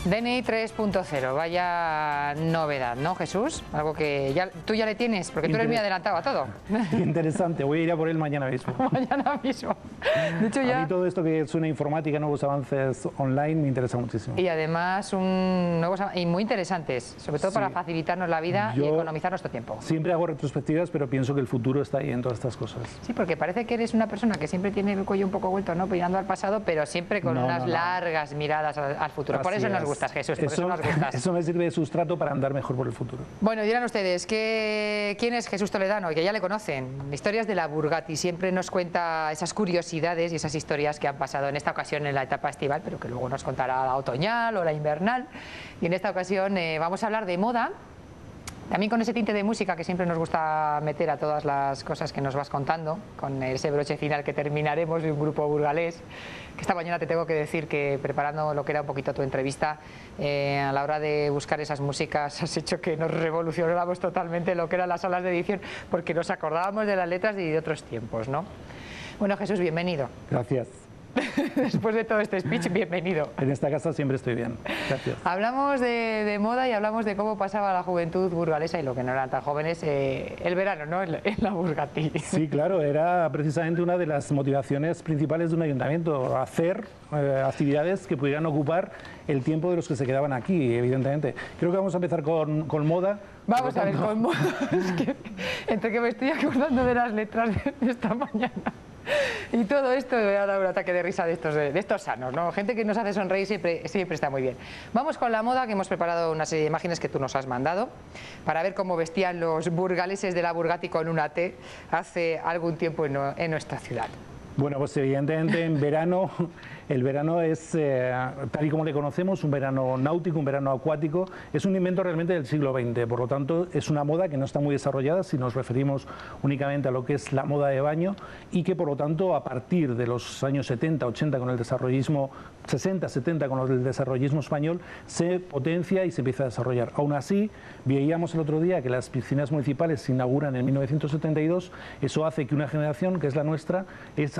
DNI 3.0, vaya novedad, ¿no, Jesús? Algo que tú ya le tienes, porque tú eres muy adelantado a todo. Interesante, voy a ir a por él mañana mismo. Mañana mismo. De hecho, ya... A mí todo esto que es una informática, nuevos avances online, me interesa muchísimo. Y además, nuevos y muy interesantes, sobre todo para facilitarnos la vida y economizar nuestro tiempo. Siempre hago retrospectivas, pero pienso que el futuro está ahí en todas estas cosas. Sí, porque parece que eres una persona que siempre tiene el cuello un poco vuelto, ¿no? Mirando al pasado, pero siempre con unas largas miradas al futuro. Por eso nos gustas, Jesús, por eso nos gustas. Eso me sirve de sustrato para andar mejor por el futuro. Bueno, dirán ustedes, ¿quién es Jesús Toledano? Que ya le conocen. Historias de la Burgati. Siempre nos cuenta esas curiosidades y esas historias que han pasado en esta ocasión en la etapa estival, pero que luego nos contará la otoñal o la invernal. Y en esta ocasión vamos a hablar de moda. También con ese tinte de música que siempre nos gusta meter a todas las cosas que nos vas contando, con ese broche final que terminaremos de un grupo burgalés, que esta mañana te tengo que decir que preparando lo que era un poquito tu entrevista, a la hora de buscar esas músicas has hecho que nos revolucionáramos totalmente lo que eran las salas de edición, porque nos acordábamos de las letras y de otros tiempos, ¿no? Bueno, Jesús, bienvenido. Gracias. Después de todo este speech, bienvenido. En esta casa siempre estoy bien. Gracias. Hablamos de moda y hablamos de cómo pasaba la juventud burgalesa y lo que no eran tan jóvenes, el verano, ¿no? En la Burgati. Sí, claro, era precisamente una de las motivaciones principales de un ayuntamiento, hacer actividades que pudieran ocupar el tiempo de los que se quedaban aquí, evidentemente. Creo que vamos a empezar con moda. Vamos a ver, con moda. Es que, entre que me estoy acordando de las letras de esta mañana y todo esto, me va a dar un ataque de risa de estos sanos, ¿no? Gente que nos hace sonreír siempre está muy bien. Vamos con la moda, que hemos preparado una serie de imágenes que tú nos has mandado para ver cómo vestían los burgaleses de la Burgati con una T hace algún tiempo en nuestra ciudad. Bueno, pues evidentemente en verano, el verano es, tal y como le conocemos, un verano náutico, un verano acuático, es un invento realmente del siglo XX, por lo tanto es una moda que no está muy desarrollada si nos referimos únicamente a lo que es la moda de baño y que por lo tanto a partir de los años 70, 80 con el desarrollismo, 60, 70 con el desarrollismo español, se potencia y se empieza a desarrollar. Aún así, veíamos el otro día que las piscinas municipales se inauguran en 1972, eso hace que una generación, que es la nuestra,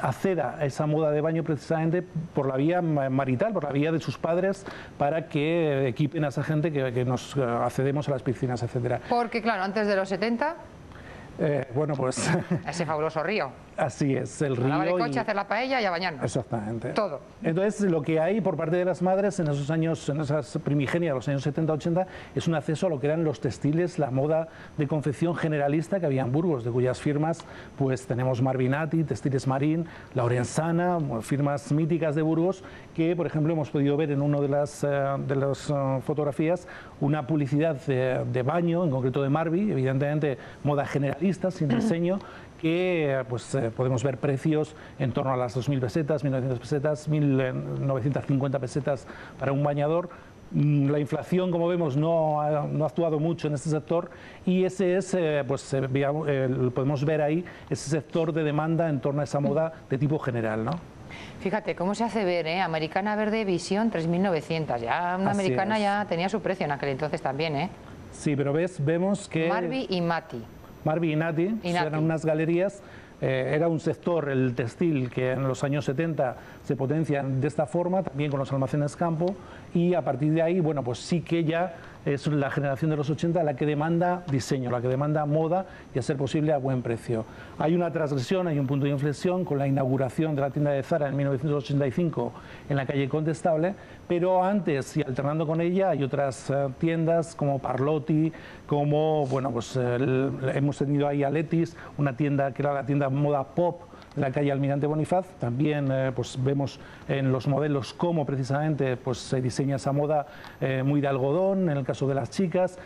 acceda a esa moda de baño precisamente por la vía marital, por la vía de sus padres, para que equipen a esa gente que nos accedemos a las piscinas, etcétera. Porque claro, antes de los 70... bueno, pues... ese fabuloso río. Así es, el río. Lavar el coche, hacer la paella y a bañarnos. Exactamente. Todo. Entonces, lo que hay por parte de las madres en esos años, en esas primigenias, los años 70-80, es un acceso a lo que eran los textiles, la moda de confección generalista que había en Burgos, de cuyas firmas pues tenemos Marvinati, Textiles Marín, Laurensana, firmas míticas de Burgos, que por ejemplo hemos podido ver en una de las fotografías una publicidad de baño, en concreto de Marvi, evidentemente moda generalista, sin diseño, que pues, podemos ver precios en torno a las 2.000 pesetas, 1.900 pesetas, 1.950 pesetas para un bañador. La inflación, como vemos, no ha actuado mucho en este sector y ese es, podemos ver ahí, ese sector de demanda en torno a esa moda de tipo general, ¿no? Fíjate cómo se hace ver, ¿eh? Americana Verde Visión 3.900, ya una Así americana es. Ya tenía su precio en aquel entonces también, ¿eh? Sí, pero vemos que... Marvi y Mati. Marvi y Nati eran unas galerías, era un sector, el textil, que en los años 70 se potencia de esta forma, también con los almacenes campo, y a partir de ahí, bueno, pues sí que ya es la generación de los 80 la que demanda diseño, la que demanda moda y a ser posible a buen precio. Hay una transgresión, hay un punto de inflexión con la inauguración de la tienda de Zara en 1985 en la calle Condestable, pero antes y alternando con ella hay otras tiendas como Parlotti, como, bueno, pues hemos tenido ahí a Letis, una tienda que era la tienda moda pop, en la calle Almirante Bonifaz. También pues vemos en los modelos cómo precisamente pues, se diseña esa moda muy de algodón, en el caso de las chicas.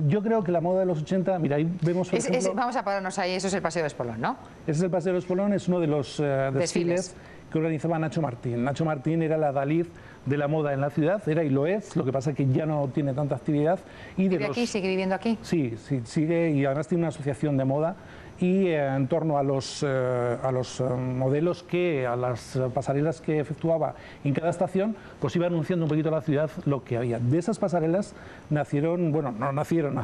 Yo creo que la moda de los 80, mira, ahí vemos... Por ejemplo, vamos a pararnos ahí, eso es el Paseo de Espolón, ¿no? Ese es el Paseo de Espolón, es uno de los desfiles que organizaba Nacho Martín. Nacho Martín era la Dalí de la moda en la ciudad, era y lo es, lo que pasa es que ya no tiene tanta actividad. Y ¿Vive aquí? ¿Sigue viviendo aquí? Sí, sigue, y además tiene una asociación de moda. Y en torno a los modelos a las pasarelas que efectuaba en cada estación, pues iba anunciando un poquito a la ciudad lo que había. De esas pasarelas nacieron, bueno, no nacieron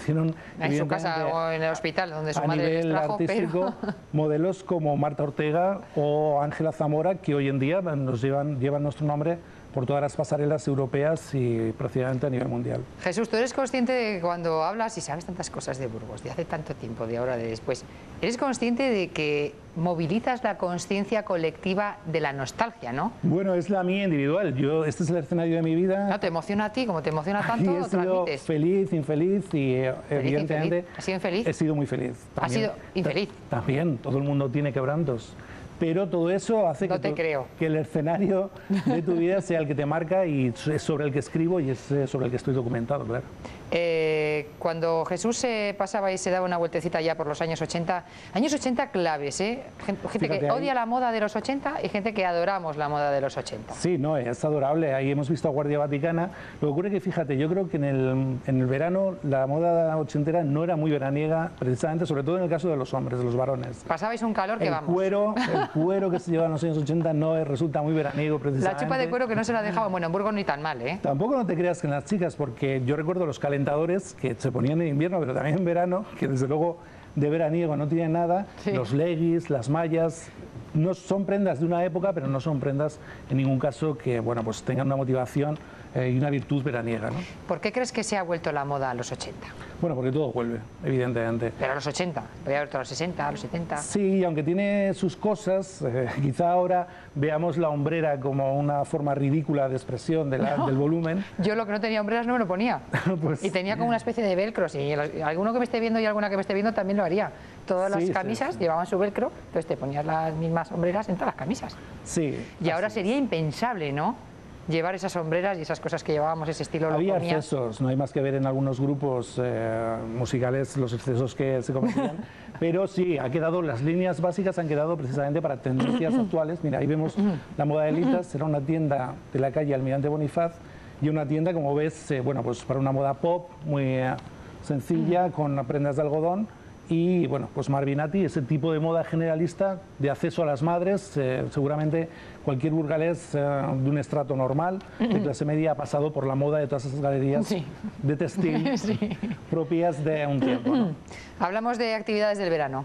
en su casa o en el hospital donde su madre les trajo, artístico, pero... modelos como Marta Ortega o Ángela Zamora, que hoy en día llevan nuestro nombre por todas las pasarelas europeas y prácticamente a nivel mundial. Jesús, ¿tú eres consciente de que cuando hablas y sabes tantas cosas de Burgos, de hace tanto tiempo, de ahora, de después, eres consciente de que movilizas la conciencia colectiva de la nostalgia, ¿no? Bueno, es la mía individual. Este es el escenario de mi vida. No, te emociona a ti, como te emociona tanto, he sido feliz, infeliz y evidentemente... ¿Has sido infeliz? He sido muy feliz. ¿Has sido infeliz? También, todo el mundo tiene quebrantos. Pero todo eso hace que el escenario de tu vida sea el que te marca y es sobre el que escribo y es sobre el que estoy documentado, claro. Cuando Jesús se pasaba y se daba una vueltecita ya por los años 80 claves, ¿eh? Gente que odia la moda de los 80 y gente que adoramos la moda de los 80. Sí, no, es adorable. Ahí hemos visto a Guardia Vaticana. Lo que ocurre es que, fíjate, yo creo que en el verano la moda ochentera no era muy veraniega, precisamente, sobre todo en el caso de los hombres, de los varones. Pasabais un calor que el vamos. El cuero que se lleva en los años 80 no resulta muy veraniego, precisamente. La chupa de cuero que no se la dejaba, bueno, en Burgos ni tan mal, ¿eh? Tampoco no te creas que en las chicas, porque yo recuerdo los calentadores que se ponían en invierno, pero también en verano, que desde luego de veraniego no tienen nada, sí. Los leggings, las mallas, no son prendas de una época, pero no son prendas en ningún caso que, bueno, pues tengan una motivación y una virtud veraniega, ¿no? ¿Por qué crees que se ha vuelto la moda a los 80? Bueno, porque todo vuelve, evidentemente. Pero a los 80, podría haber a los 60, a los 70... Sí, aunque tiene sus cosas, quizá ahora veamos la hombrera como una forma ridícula de expresión del volumen. Yo lo que no tenía hombreras no me lo ponía. Pues, y tenía como una especie de velcro, y alguno que me esté viendo y alguna que me esté viendo también lo haría. Todas las camisas llevaban su velcro, entonces te ponías las mismas hombreras en todas las camisas. Sí. Y ahora sería impensable, ¿no?, llevar esas sombreras y esas cosas que llevábamos, ese estilo. Había excesos, no hay más que ver en algunos grupos musicales los excesos que se cometían, pero sí, las líneas básicas han quedado precisamente para tendencias actuales. Mira, ahí vemos la moda de Elitas, era una tienda de la calle Almirante Bonifaz y una tienda, como ves, bueno, pues para una moda pop muy sencilla, con prendas de algodón. Y bueno, pues Marvinati, ese tipo de moda generalista de acceso a las madres, seguramente cualquier burgalés de un estrato normal, de clase media, ha pasado por la moda de todas esas galerías de textil propias de un tiempo, ¿no? Hablamos de actividades del verano.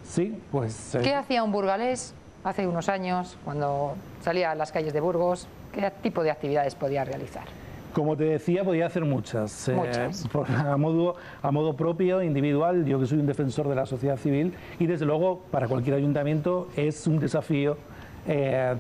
Sí, pues... ¿Qué hacía un burgalés hace unos años, cuando salía a las calles de Burgos? ¿Qué tipo de actividades podía realizar? Como te decía, podía hacer muchas. A modo propio, individual, yo que soy un defensor de la sociedad civil y desde luego para cualquier ayuntamiento es un desafío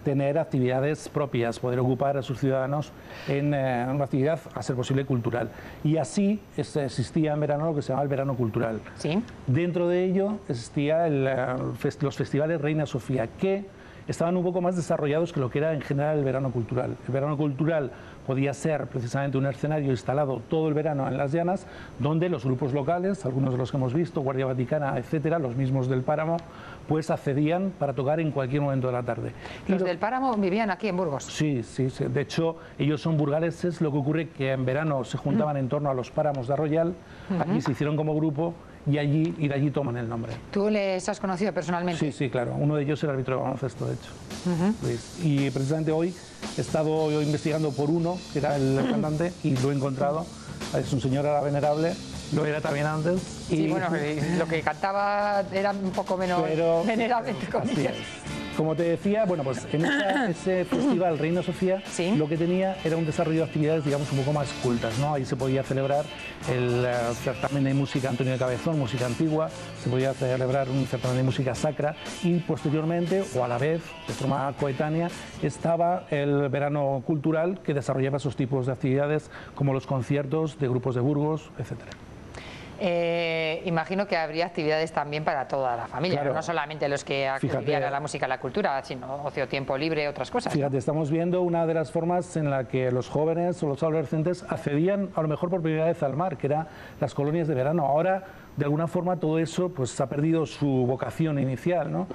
tener actividades propias, poder ocupar a sus ciudadanos en una actividad, a ser posible, cultural. Y así existía en verano lo que se llama el verano cultural. ¿Sí? Dentro de ello existían los festivales Reina Sofía, que estaban un poco más desarrollados que lo que era en general el verano cultural. El verano cultural podía ser precisamente un escenario instalado todo el verano en las llanas, donde los grupos locales, algunos de los que hemos visto, Guardia Vaticana, etcétera, los mismos del Páramo, pues accedían para tocar en cualquier momento de la tarde. ¿Los del Páramo vivían aquí en Burgos? Sí, sí, sí. De hecho, ellos son burgaleses, lo que ocurre que en verano se juntaban en torno a los páramos de Arroyal, aquí se hicieron como grupo, y de allí toman el nombre. ¿Tú les has conocido personalmente? Sí, sí, claro. Uno de ellos era árbitro de baloncesto, de hecho. Y precisamente hoy he estado investigando por uno, que era el cantante, y lo he encontrado. Es un señor ahora venerable, lo era también antes. Sí, bueno, lo que cantaba era un poco menos venerable. Como te decía, bueno, pues en ese festival Reina Sofía, lo que tenía era un desarrollo de actividades, digamos, un poco más cultas, ¿no? Ahí se podía celebrar el certamen de música Antonio de Cabezón, música antigua, se podía celebrar un certamen de música sacra y posteriormente, o a la vez, de forma coetánea, estaba el verano cultural que desarrollaba esos tipos de actividades como los conciertos de grupos de Burgos, etcétera. Imagino que habría actividades también para toda la familia, claro. No solamente los que acudirían a la música y la cultura, sino ocio, tiempo libre, otras cosas. Fíjate, estamos viendo una de las formas en la que los jóvenes o los adolescentes accedían a lo mejor por primera vez al mar, que eran las colonias de verano. Ahora, de alguna forma, todo eso pues ha perdido su vocación inicial, ¿no?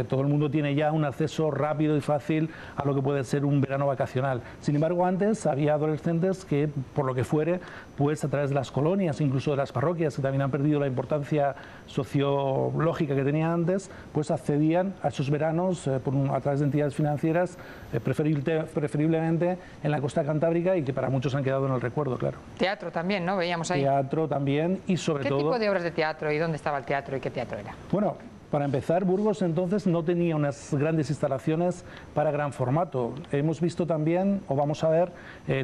Todo el mundo tiene ya un acceso rápido y fácil a lo que puede ser un verano vacacional. Sin embargo, antes había adolescentes que, por lo que fuere, pues a través de las colonias, incluso de las parroquias, que también han perdido la importancia sociológica que tenían antes, pues accedían a esos veranos a través de entidades financieras, preferiblemente en la costa cantábrica, y que para muchos han quedado en el recuerdo, claro. Teatro también, ¿no? Veíamos ahí. Teatro también, y sobre todo... ¿Qué tipo de obras de teatro y dónde estaba el teatro y qué teatro era? Bueno, Para empezar, Burgos entonces no tenía unas grandes instalaciones para gran formato. Hemos visto también, o vamos a ver,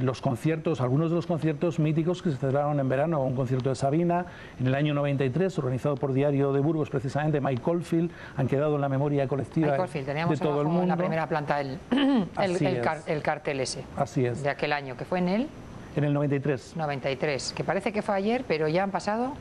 los conciertos, algunos de los conciertos míticos que se celebraron en verano. Un concierto de Sabina en el año 93, organizado por Diario de Burgos, precisamente, Mike Oldfield, han quedado en la memoria colectiva de todo el mundo. En la primera planta el cartel ese. Así es. De aquel año, que fue en el... En el 93. 93, que parece que fue ayer, pero ya han pasado...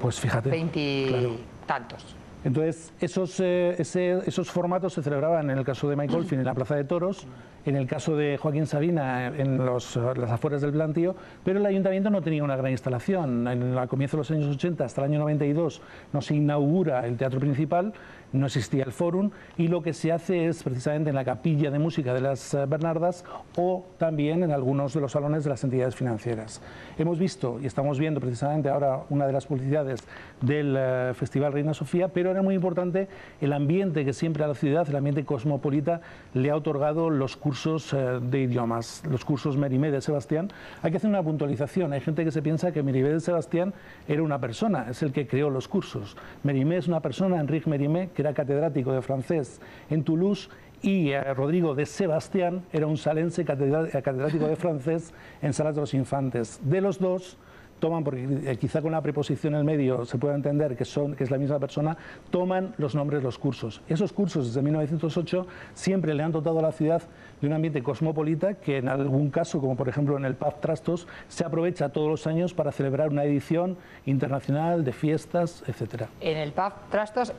Pues fíjate. 20 tantos. Entonces, esos formatos se celebraban en el caso de Mike Oldfield en la Plaza de Toros, en el caso de Joaquín Sabina en las afueras del Plantío, pero el ayuntamiento no tenía una gran instalación. A comienzos de los años 80, hasta el año 92, no se inaugura el teatro principal, no existía el Fórum, y lo que se hace es precisamente en la capilla de música de las Bernardas o también en algunos de los salones de las entidades financieras. Hemos visto y estamos viendo precisamente ahora una de las publicidades del Festival Reina Sofía, pero era muy importante el ambiente que siempre a la ciudad, el ambiente cosmopolita, le ha otorgado los cursos de idiomas, los cursos Mérimée de Sebastián. Hay que hacer una puntualización. Hay gente que se piensa que Mérimée de Sebastián era una persona, es el que creó los cursos. Mérimée es una persona, Enrique Mérimée, que era catedrático de francés en Toulouse, y Rodrigo de Sebastián era un salense catedrático de francés en Salas de los Infantes. De los dos toman, porque quizá con la preposición en el medio se pueda entender que es la misma persona, toman los nombres de los cursos. Esos cursos desde 1908 siempre le han dotado a la ciudad de un ambiente cosmopolita que en algún caso, como por ejemplo en el Pub Trastos, se aprovecha todos los años para celebrar una edición internacional de fiestas, etcétera. En el Pub Trastos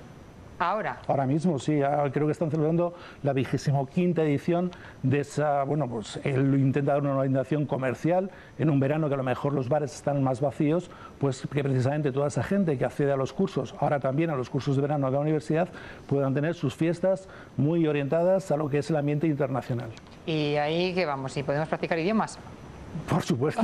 ahora. Ahora mismo, sí, creo que están celebrando la 25ª edición de esa, bueno, pues él intenta dar una orientación comercial en un verano que a lo mejor los bares están más vacíos, pues que precisamente toda esa gente que accede a los cursos, ahora también a los cursos de verano de la universidad, puedan tener sus fiestas muy orientadas a lo que es el ambiente internacional. Y ahí que vamos, si podemos practicar idiomas. Por supuesto.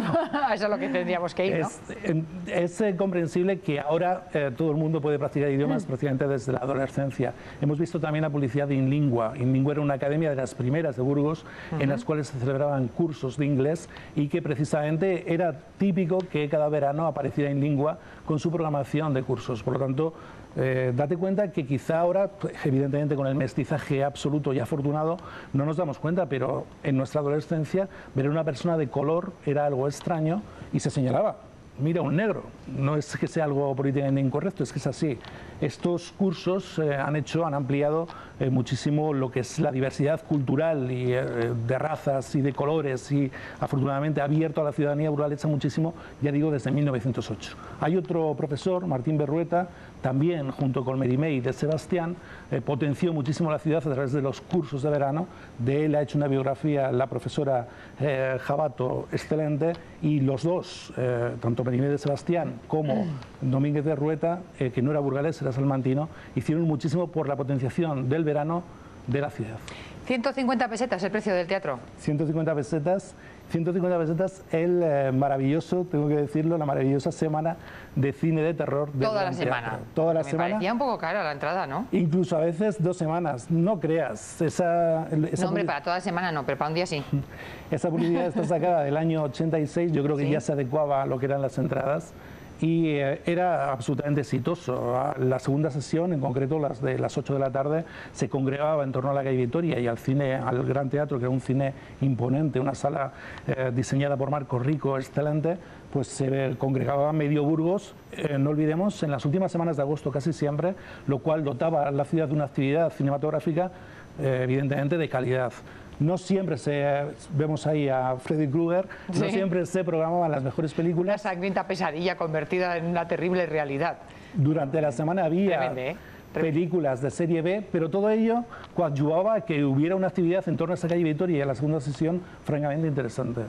Eso es lo que tendríamos que ir, ¿no? Es comprensible que ahora todo el mundo puede practicar idiomas prácticamente desde la adolescencia. Hemos visto también la publicidad de Inlingua. Inlingua era una academia de las primeras de Burgos en las cuales se celebraban cursos de inglés y que precisamente era típico que cada verano apareciera Inlingua con su programación de cursos. Por lo tanto, date cuenta que quizá ahora, evidentemente con el mestizaje absoluto y afortunado, no nos damos cuenta, pero en nuestra adolescencia ver a una persona de color era algo extraño y se señalaba. Mira, un negro. No es que sea algo políticamente incorrecto, es que es así. Estos cursos han ampliado muchísimo lo que es la diversidad cultural y de razas y de colores, y afortunadamente ha abierto a la ciudadanía burgalesa muchísimo, ya digo, desde 1908. Hay otro profesor, Martín Berrueta, también junto con Mérimée de Sebastián, potenció muchísimo la ciudad a través de los cursos de verano. De él ha hecho una biografía la profesora Jabato, excelente, y los dos, tanto Mérimée de Sebastián como Domínguez de Rueta, que no era burgalés, era salmantino, hicieron muchísimo por la potenciación del verano de la ciudad. 150 pesetas el precio del teatro. 150 pesetas el maravilloso, tengo que decirlo, la maravillosa semana de cine de terror de toda la semana. Toda la me semana. Parecía un poco cara la entrada, ¿no? Incluso a veces 2 semanas, no creas. No, hombre, para toda la semana no, pero para un día sí. Esa publicidad está sacada del año 86, yo creo que ya se adecuaba a lo que eran las entradas. Y era absolutamente exitoso. La segunda sesión, en concreto las de las 8 de la tarde, se congregaba en torno a la calle Vitoria y al Gran Teatro, que era un cine imponente, una sala diseñada por Marco Rico, excelente, pues se congregaba medio Burgos, no olvidemos, en las últimas semanas de agosto casi siempre, lo cual dotaba a la ciudad de una actividad cinematográfica evidentemente de calidad. No siempre vemos ahí a Freddy Krueger, no siempre se programaban las mejores películas. Una sangrienta pesadilla convertida en una terrible realidad. Durante la semana había películas de serie B, pero todo ello coadyuvaba a que hubiera una actividad en torno a esa calle Vitoria y a la segunda sesión francamente interesante.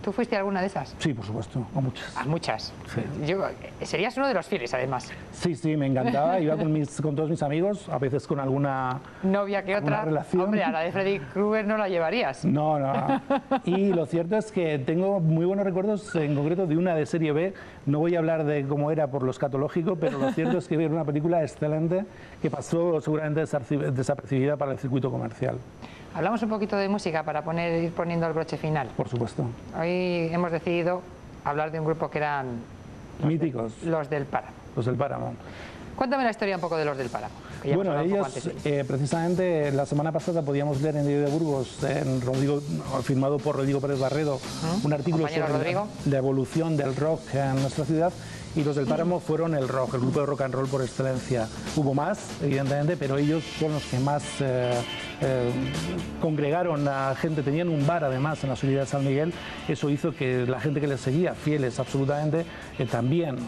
¿Tú fuiste a alguna de esas? Sí, por supuesto, a muchas. ¿A muchas? Sí. Serías uno de los fieles, además. Sí, me encantaba. Iba con todos mis amigos, a veces con alguna novia que otra. Relación. Hombre, a la de Freddy Krueger no la llevarías. No. Y lo cierto es que tengo muy buenos recuerdos, en concreto de una de serie B. No voy a hablar de cómo era por lo escatológico, pero lo cierto es que era una película excelente que pasó seguramente desapercibida para el circuito comercial. Hablamos un poquito de música para ir poniendo el broche final. Por supuesto. Hoy hemos decidido hablar de un grupo que eran míticos. Los del Páramo. Los del Páramo. Cuéntame la historia un poco de los del Páramo. Bueno, ellos, precisamente la semana pasada podíamos leer en el Diario de Burgos, firmado por Rodrigo Pérez Barredo, un artículo sobre la evolución del rock en nuestra ciudad. Y los del Páramo fueron el rock, el grupo de rock and roll por excelencia. Hubo más, evidentemente, pero ellos son los que más congregaron a gente. Tenían un bar, además, en la subida de San Miguel. Eso hizo que la gente que les seguía, fieles absolutamente, también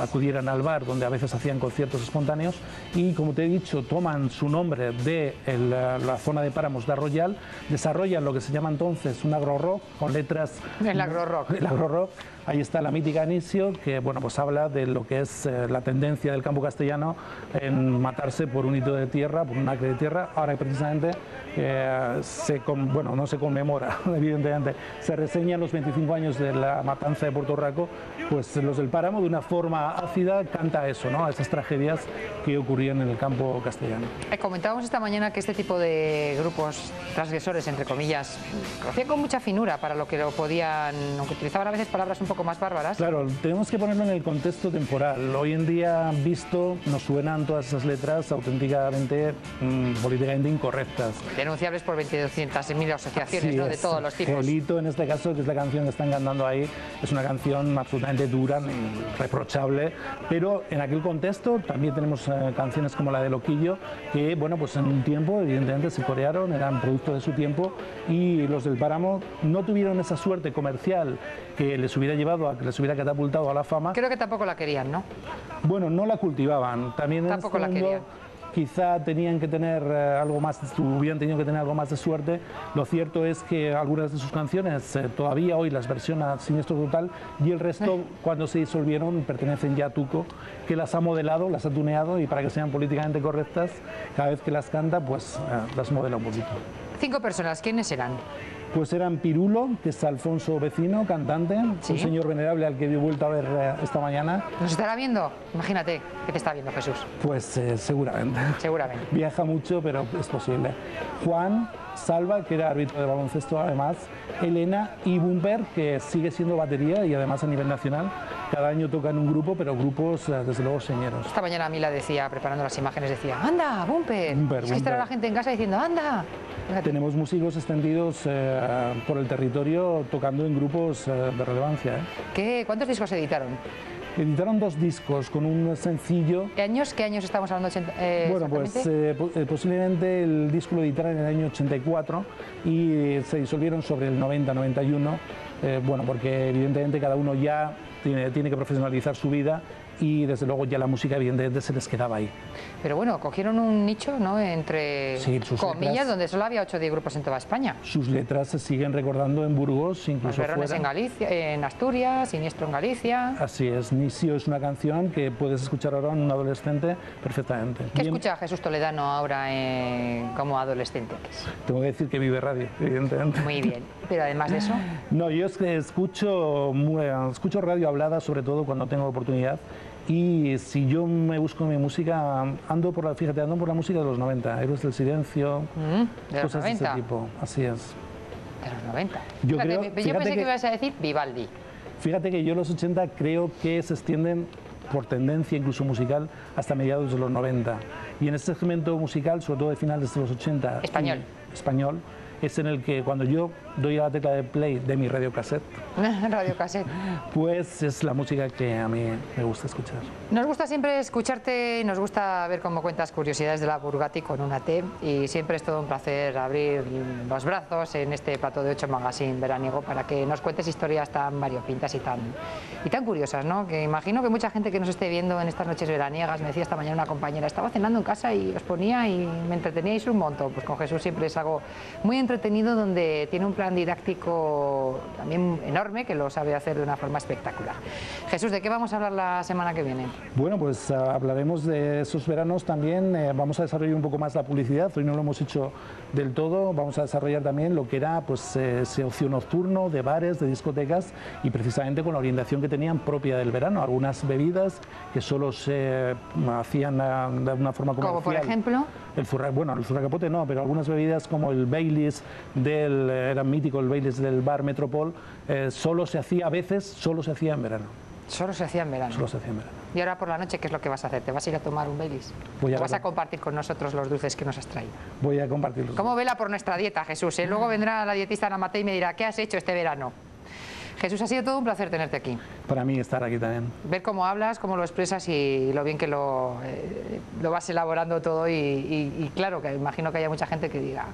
acudieran al bar, donde a veces hacían conciertos espontáneos. Y, como te he dicho, toman su nombre de la zona de Páramos de Arroyal, desarrollan lo que se llama entonces un agro-rock, con letras... El agro-rock. El agro-rock. Ahí está la mítica Anisio, que bueno, pues habla de lo que es la tendencia del campo castellano en matarse por un hito de tierra, por un acre de tierra. Ahora precisamente no se conmemora, evidentemente, se reseñan los 25 años de la matanza de Puerto Rico, pues los del Páramo de una forma ácida canta eso, ¿no? A esas tragedias que ocurrían en el campo castellano. Comentábamos esta mañana que este tipo de grupos transgresores, entre comillas, lo hacían con mucha finura para lo que lo podían, aunque utilizaban a veces palabras un poco más bárbaras. Claro, tenemos que ponerlo en el contexto temporal. Hoy en día, visto, nos suenan todas esas letras auténticamente políticamente incorrectas. Denunciables por 200.000 asociaciones, ¿no? De todos los tipos. Gelito, en este caso, que es la canción que están cantando ahí, es una canción absolutamente dura y reprochable, pero en aquel contexto también tenemos canciones como la de Loquillo, que, bueno, pues en un tiempo, evidentemente, se corearon, eran producto de su tiempo, y los del Páramo no tuvieron esa suerte comercial que les hubiera llevado a que les hubiera catapultado a la fama. Creo que tampoco la querían, ¿no? Bueno, no la cultivaban. También tampoco la querían. Quizá tenían que tener hubieran tenido que tener algo más de suerte. Lo cierto es que algunas de sus canciones todavía hoy las versiona Siniestro Total, y el resto, cuando se disolvieron, pertenecen ya a Tuco, que las ha modelado, las ha tuneado, y para que sean políticamente correctas, cada vez que las canta, pues las modela un poquito. 5 personas, ¿quiénes eran? Pues eran Pirulo, que es Alfonso Vecino, cantante, ¿sí? Un señor venerable al que he vuelto a ver esta mañana. ¿Nos estará viendo? Imagínate que te está viendo Jesús. Pues seguramente. Seguramente. Viaja mucho, pero es posible. Juan, Salva, que era árbitro de baloncesto además, Elena y Bumper, que sigue siendo batería y además a nivel nacional. Cada año tocan un grupo, pero grupos desde luego señeros. Esta mañana Mila decía, preparando las imágenes, decía, ¡anda, Bumper! Es que estará la gente en casa diciendo, ¡anda! Fíjate. Tenemos músicos extendidos por el territorio tocando en grupos de relevancia. ¿Cuántos discos editaron? Editaron 2 discos con un sencillo. ¿Qué años estamos hablando? Bueno, pues posiblemente el disco lo editaron en el año 84 y se disolvieron sobre el 90-91, bueno, porque evidentemente cada uno ya tiene que profesionalizar su vida, y desde luego ya la música evidentemente se les quedaba ahí. Pero bueno, cogieron un nicho, ¿no? Entre comillas, letras, donde solo había 8 o 10 grupos en toda España. Sus letras se siguen recordando en Burgos, incluso fuera. En Galicia, en Asturias, Siniestro en Galicia. Así es, Nisio es una canción que puedes escuchar ahora en un adolescente perfectamente. ¿Qué escucha Jesús Toledano ahora como adolescente? Tengo que decir que Vive Radio, evidentemente. Muy bien, pero además de eso... No, yo es que escucho radio hablada, sobre todo cuando tengo oportunidad. Y si yo me busco mi música, ando por la música de los 90, Héroes del Silencio, de cosas los 90. de ese tipo, así es. De los 90. Yo pensé que ibas a decir Vivaldi. Fíjate que yo los 80 creo que se extienden por tendencia incluso musical hasta mediados de los 90. Y en este segmento musical, sobre todo de finales de los 80... Español, es en el que cuando yo doy a la tecla de play de mi radiocassette, pues es la música que a mí me gusta escuchar. Nos gusta siempre escucharte, nos gusta ver cómo cuentas curiosidades de la Burgati con una T, y siempre es todo un placer abrir los brazos en este plato de 8 Magazine veraniego para que nos cuentes historias tan variopintas y tan curiosas, ¿no? Que imagino que mucha gente que nos esté viendo en estas noches veraniegas, me decía esta mañana una compañera, estaba cenando en casa y os ponía y me entreteníais un montón. Pues con Jesús siempre es algo muy entretenido, donde tiene un plan didáctico también enorme, que lo sabe hacer de una forma espectacular. Jesús, ¿de qué vamos a hablar la semana que viene? Bueno, pues hablaremos de esos veranos también, vamos a desarrollar un poco más la publicidad, hoy no lo hemos hecho del todo, vamos a desarrollar también lo que era pues ese ocio nocturno de bares, de discotecas, y precisamente con la orientación que tenían propia del verano, algunas bebidas que solo se hacían de una forma comercial. ¿Como por ejemplo? El zurracapote no, pero algunas bebidas como el Baileys era mítico, el Baileys del bar Metropol, solo se hacía en verano. Solo se hacía en verano. Solo se hacía en verano. Y ahora por la noche, ¿qué es lo que vas a hacer? ¿Te vas a ir a tomar un Baileys? ¿O vas a compartir con nosotros los dulces que nos has traído? Voy a compartirlos. ¿Cómo vela por nuestra dieta, Jesús? Luego vendrá la dietista Ana Matei y me dirá, ¿qué has hecho este verano? Jesús, ha sido todo un placer tenerte aquí. Para mí estar aquí también. Ver cómo hablas, cómo lo expresas y lo bien que lo vas elaborando todo y claro, que imagino que haya mucha gente que diga,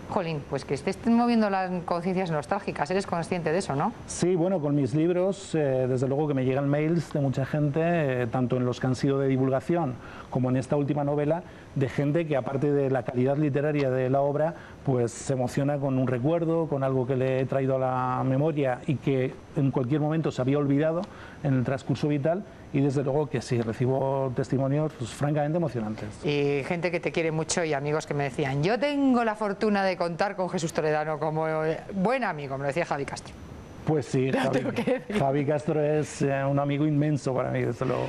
jolín, pues que estés moviendo las conciencias nostálgicas, eres consciente de eso, ¿no? Sí, bueno, con mis libros, desde luego que me llegan mails de mucha gente, tanto en los que han sido de divulgación como en esta última novela, de gente que aparte de la calidad literaria de la obra, pues se emociona con un recuerdo, con algo que le he traído a la memoria y que en cualquier momento se había olvidado en el transcurso vital, y desde luego que sí, recibo testimonios pues, francamente emocionantes. Y gente que te quiere mucho y amigos que me decían, yo tengo la fortuna de contar con Jesús Toledano como buen amigo, me lo decía Javi Castro. Pues sí, Javi Castro es un amigo inmenso para mí, desde luego.